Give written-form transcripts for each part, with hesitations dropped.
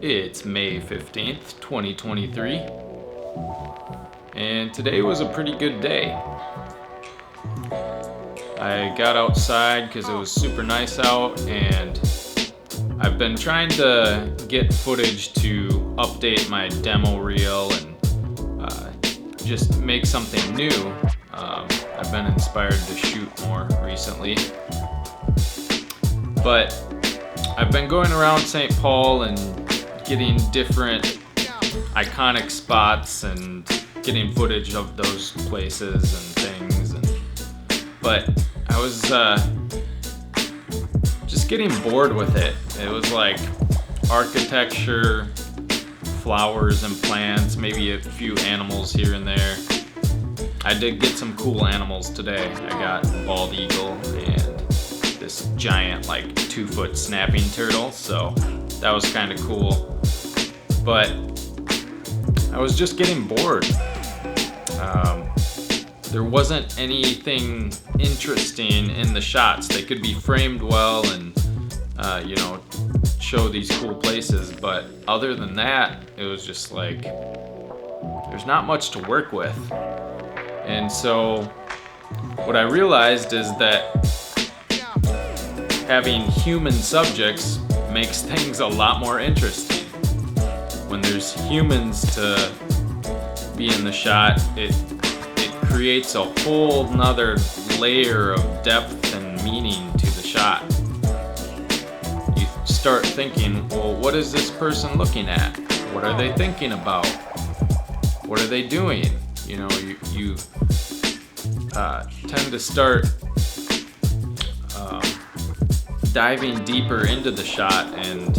It's May 15th, 2023, and today was a pretty good day. I got outside because it was super nice out, and I've been trying to get footage to update my demo reel and just make something new. I've been inspired to shoot more recently, but I've been going around St. Paul and getting different iconic spots and getting footage of those places and things. But I was just getting bored with it. It was like architecture, flowers and plants, maybe a few animals here and there. I did get some cool animals today. I got a bald eagle and this giant 2-foot snapping turtle, so that was kind of cool. But I was just getting bored. There wasn't anything interesting in the shots. They could be framed well and show these cool places, but other than that, it was just there's not much to work with. And so what I realized is that having human subjects makes things a lot more interesting. When there's humans to be in the shot, it creates a whole nother layer of depth and meaning to the shot. You start thinking, well, what is this person looking at? What are they thinking about? What are they doing? You tend to start diving deeper into the shot, and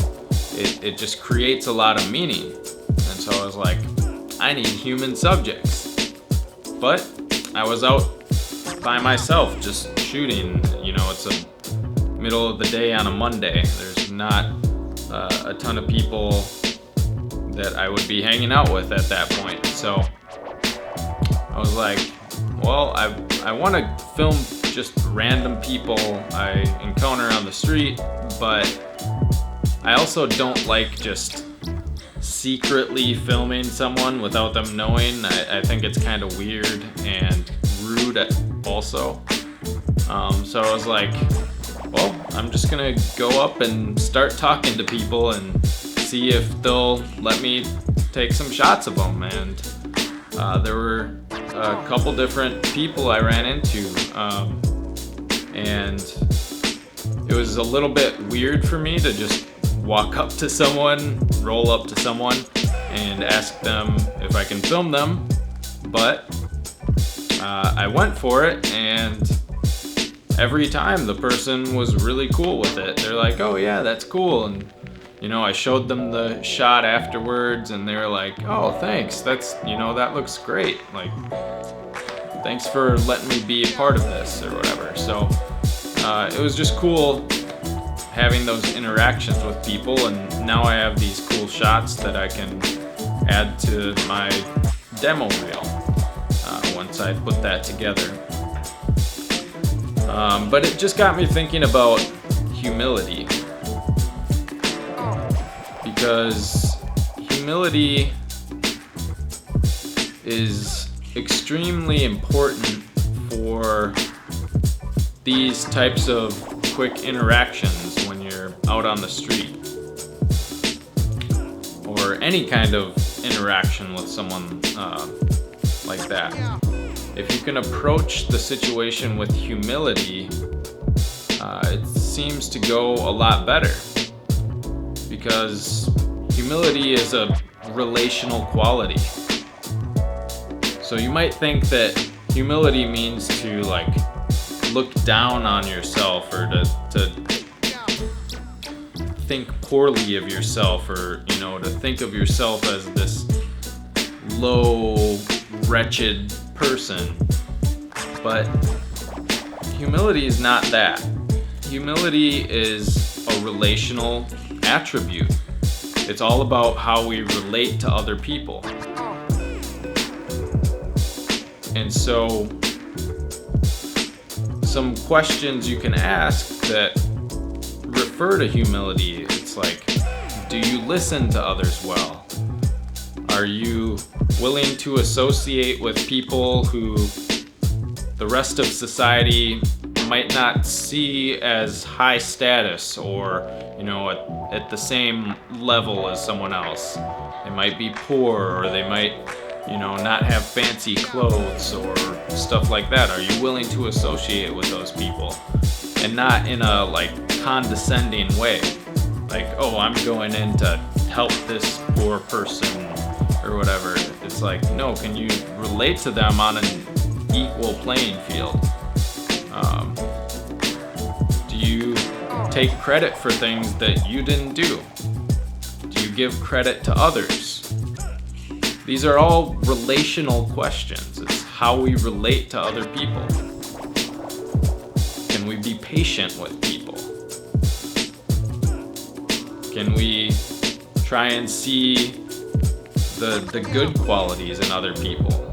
it just creates a lot of meaning. And so I was like, I need human subjects. But I was out by myself just shooting. It's a middle of the day on a Monday. There's not a ton of people that I would be hanging out with at that point. So I was like, well, I want to film just random people I encounter on the street, but I also don't like just secretly filming someone without them knowing. I think it's kind of weird and rude also. So I was like, well, I'm just gonna go up and start talking to people and see if they'll let me take some shots of them. And there were a couple different people I ran into, and it was a little bit weird for me to just walk up to someone, roll up to someone, and ask them if I can film them. But I went for it, and every time the person was really cool with it. They're like, oh yeah, that's cool. And I showed them the shot afterwards, and they were like, oh, thanks, that's that looks great, thanks for letting me be a part of this or whatever. So it was just cool having those interactions with people, and now I have these cool shots that I can add to my demo reel once I put that together. But it just got me thinking about humility, because humility is extremely important for these types of quick interactions when you're out on the street, or any kind of interaction with someone like that. If you can approach the situation with humility, it seems to go a lot better, because humility is a relational quality. So you might think that humility means to look down on yourself, or to think poorly of yourself, or to think of yourself as this low, wretched person. But humility is not that. Humility is a relational attribute. It's all about how we relate to other people. And so some questions you can ask that refer to humility, it's like, Do you listen to others well? Are you willing to associate with people who the rest of society might not see as high status, or at the same level as someone else? They might be poor, or they might not have fancy clothes or stuff like that. Are you willing to associate with those people, and not in a condescending way, like, oh, I'm going in to help this poor person or whatever? It's like, no, can you relate to them on an equal playing field? Do you take credit for things that you didn't do? Do you give credit to others? These are all relational questions. It's how we relate to other people. Can we be patient with people? Can we try and see the good qualities in other people?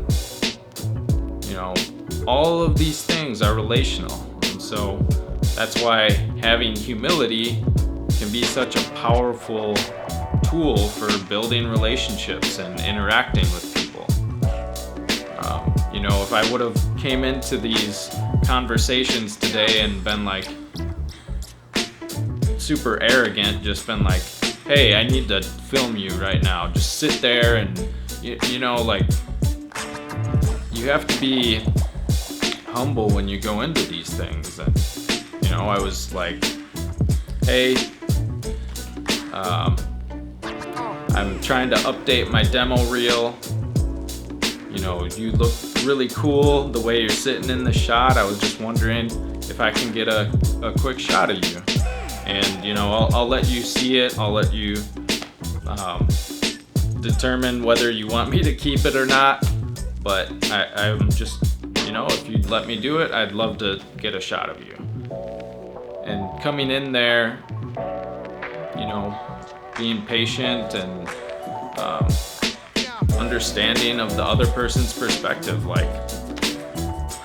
All of these things are relational. And so that's why having humility can be such a powerful tool for building relationships and interacting with people. If I would have came into these conversations today and been super arrogant, just been like, hey, I need to film you right now, just sit there, and you have to be humble when you go into these things. And I was like, hey, I'm trying to update my demo reel. You look really cool the way you're sitting in the shot. I was just wondering if I can get a quick shot of you. And I'll let you see it. I'll let you determine whether you want me to keep it or not. But I'm just, if you'd let me do it, I'd love to get a shot of you. And coming in there, being patient and understanding of the other person's perspective.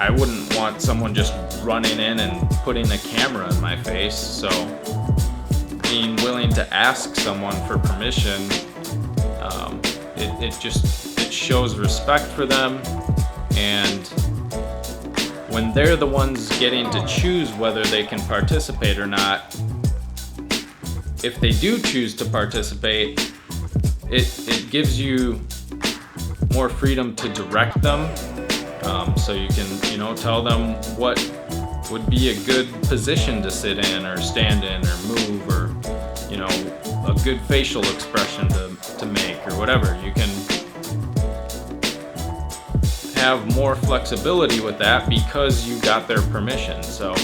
I wouldn't want someone just running in and putting a camera in my face. So being willing to ask someone for permission, it shows respect for them. And when they're the ones getting to choose whether they can participate or not, if they do choose to participate, it gives you more freedom to direct them. So you can, tell them what would be a good position to sit in or stand in or move, or, a good facial expression to make, or whatever. You can have more flexibility with that because you got their permission. So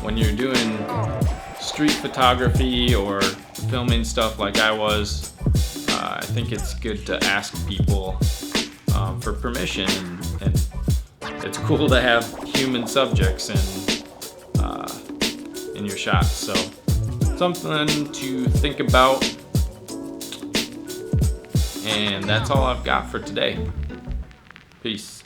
when you're doing street photography or filming stuff like I was, I think it's good to ask people for permission, and it's cool to have human subjects in your shots. So something to think about, and that's all I've got for today. Peace.